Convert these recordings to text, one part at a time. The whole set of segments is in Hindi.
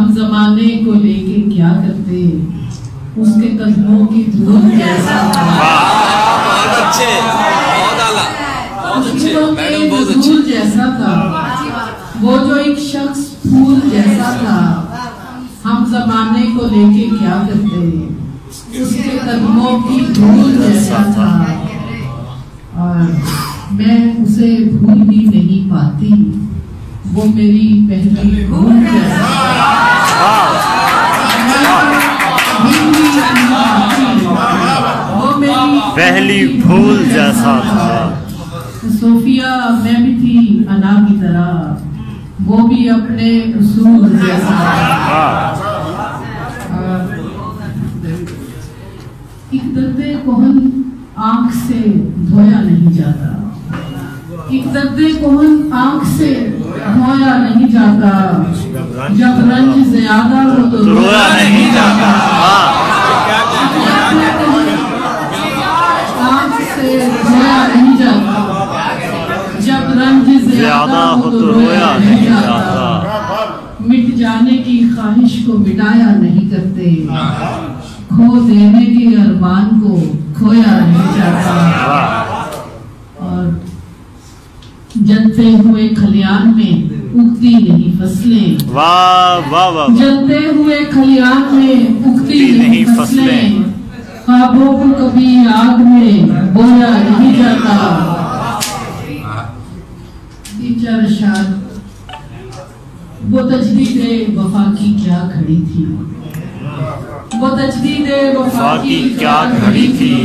हम जमाने को लेके क्या करते, उसके कदमों की धूल जैसा था। बहुत अच्छे, बहुत आला, बहुत अच्छे मैडम, बहुत अच्छे। धूल जैसा था वो जो एक शख्स फूल जैसा था। हम जमाने को लेके क्या करते, उसके कदमों की धूल जैसा था। और मैं उसे भूल भी नहीं पाती, वो मेरी पहली भूल जैसा वो मेरी पहली भूल जैसा था। सोफिया मैं भी थी अना की तरह, वो भी अपने उसूल जैसा। एक दर्दे कोहन आंख से धोया नहीं जाता, एक दर्दे कोहन आंख से धोया नहीं जाता। जब रंज ज्यादा हो तो रोया नहीं जाता। आंख से धोया नहीं जाता, जब रंज ज्यादा हो तो रोया नहीं जाता। मिट जाने की ख्वाहिश को मिटाया नहीं करते, खो देने के अरमान को खोया नहीं जाता। और जलते हुए खलियान में उगती नहीं फसलें। वाह वाह वाह। जलते हुए खलियान में उगती नहीं फसलें, ख्वाबों को कभी आग में बोया नहीं जाता। तीन चार वो तजदीदे वफा की क्या घड़ी थी, वो तजदीदे वफा की क्या घड़ी थी।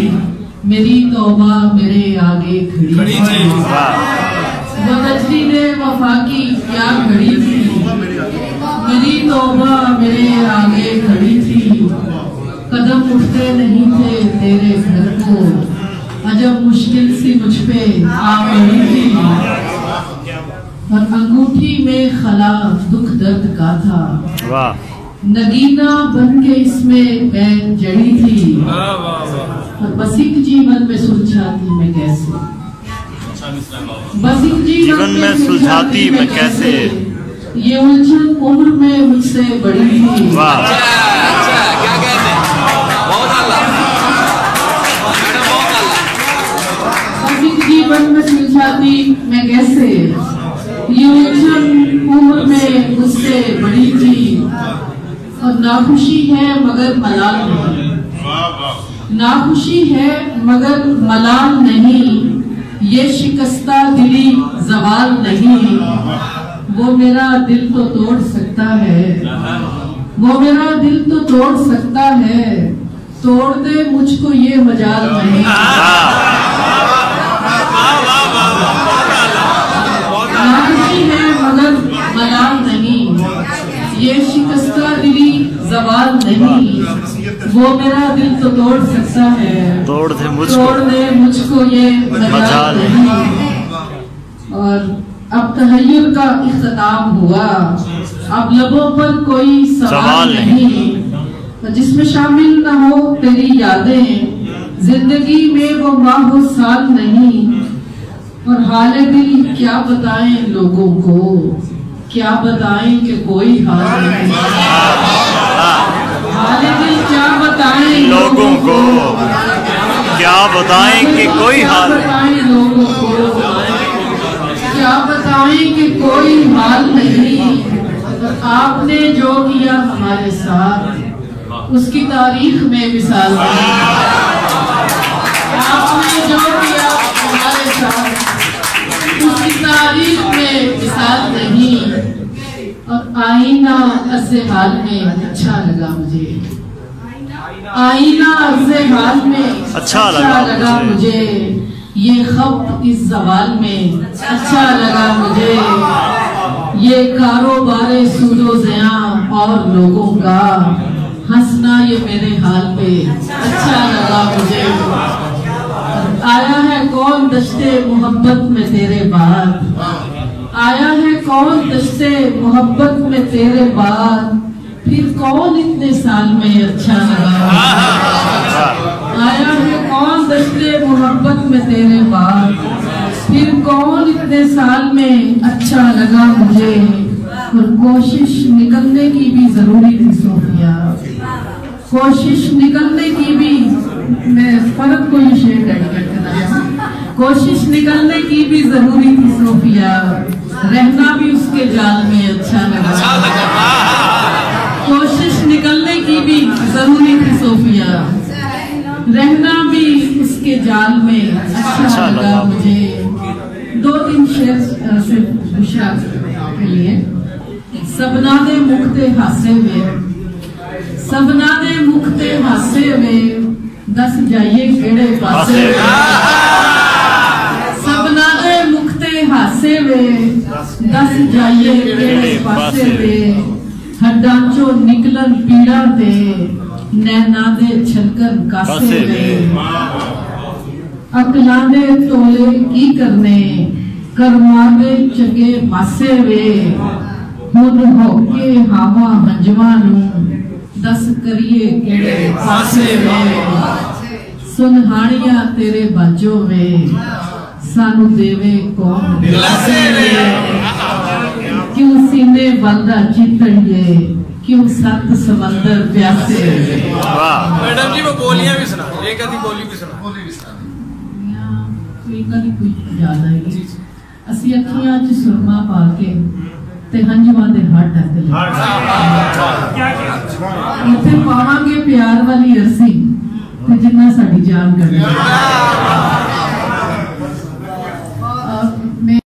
मेरी तौबा मेरे आगे खड़ी थी। वो तजदीदे वफा की क्या घड़ी थी, मेरी तौबा मेरे आगे खड़ी थी। कदम उठते नहीं थे तेरे घर को, अजब मुश्किल सी मुझ पे आ पड़ी थी। और अंगूठी में खला दुख दर्द का था, नगीना बन के इसमें मैं जड़ी थी। और बसिक जीवन में सुलझाती मैं कैसे, बसिक जीवन में सुलझाती मैं कैसे। ये उलझन उम्र में मुझसे बड़ी थी। अच्छा, क्या कहते हैं, बहुत आला मैडम, बहुत आला। बसिक जीवन में सुलझाती मैं कैसे, ये उलझन उम्र में मुझसे बड़ी थी। और नाखुशी है मगर मलाल नहीं, नाखुशी है मगर मलाल नहीं। ये शिकस्ता दिली जवाल नहीं, वो मेरा दिल तो तोड़ सकता है, वो मेरा दिल तो तोड़ सकता है। तोड़ दे मुझको ये मजाल नहीं। नाखुशी है मगर मलाल नहीं, ये शिकस्ता दिली जवाल नहीं। वो मेरा दिल तो तोड़ सकता है, तोड़ दे मुझको ये मजाल नहीं। और अब तहय्युर का इख्तिताम हुआ, अब लबों पर कोई सवाल नहीं। जिसमें शामिल न हो तेरी यादें, जिंदगी में वो माह साल नहीं। और हाले दिल क्या बताएं लोगों को, क्या बताएं कि कोई हाल नहीं। हाले दिल क्या बताएं लोगों को, क्या बताएं कि कोई हाल लोगों को, क्या बताएं कि कोई हाल नहीं। आपने जो किया हमारे साथ उसकी तारीख में मिसाल नहीं। आपने जो किया हमारे साथ उसकी तारीख में मिसाल नहीं। और आईना अज़े हाल में अच्छा लगा मुझे, आईना अज़े हाल में अच्छा लगा मुझे। ये खत इस सवाल में अच्छा लगा मुझे। ये कारोबारे सूदो ज़िया और लोगों का हंसना ये मेरे हाल पे अच्छा लगा मुझे। आया है कौन दश्ते मोहब्बत में तेरे बाद, आया है कौन दश्ते मोहब्बत में तेरे बाद। फिर कौन इतने साल में अच्छा लगा, आया है कौन दश्ते मोहब्बत में तेरे बाद। फिर कौन इतने साल में अच्छा लगा मुझे। और कोशिश निकलने की भी जरूरी थी सोफिया, कोशिश निकलने की भी, मैं फर्क को ये शेयर डेडिकेट करना चाहूँ, कोशिश निकलने की भी जरूरी थी सोफिया, रहना भी उसके जाल में अच्छा लगा, कोशिश निकलने की भी जरूरी थी सोफिया, रहना भी उसके जाल में अच्छा लगा मुझे। 2-3 शेर सिर्फ बुशरा के लिए। सबना दे मुखते हासे वे, सबना दे मुखते हासे वे, दस जाइए केड़े पासे, सबना दे मुखते हासे वे, दस जाइए केड़े पासे वे, हड्डां चो निकलन पीड़ा दे, नैना दे छलकन कासे वे, अकलां दे तोले की करने, कर्मां दे चंगे पासे वे, हुन होके हावा हंजवा नू, दस करिए केड़े पासे वे, सुनहानिया तेरे बाजो वे, सानू देवे कौन दिलासे वे, क्यों सीने बंदा चितड़िए, क्यों सत समंदर प्यासे वे। मैडम जी वो बोलियां भी सुना, एक आधी बोली भी सुना। कोई याद आएगी। असी अखियां च सुरमा पा के ते हंजवा दे हट ढक ले, इत्थे पावांगे प्यार वाली अरसी ते जिन्ना साडी जान कढे।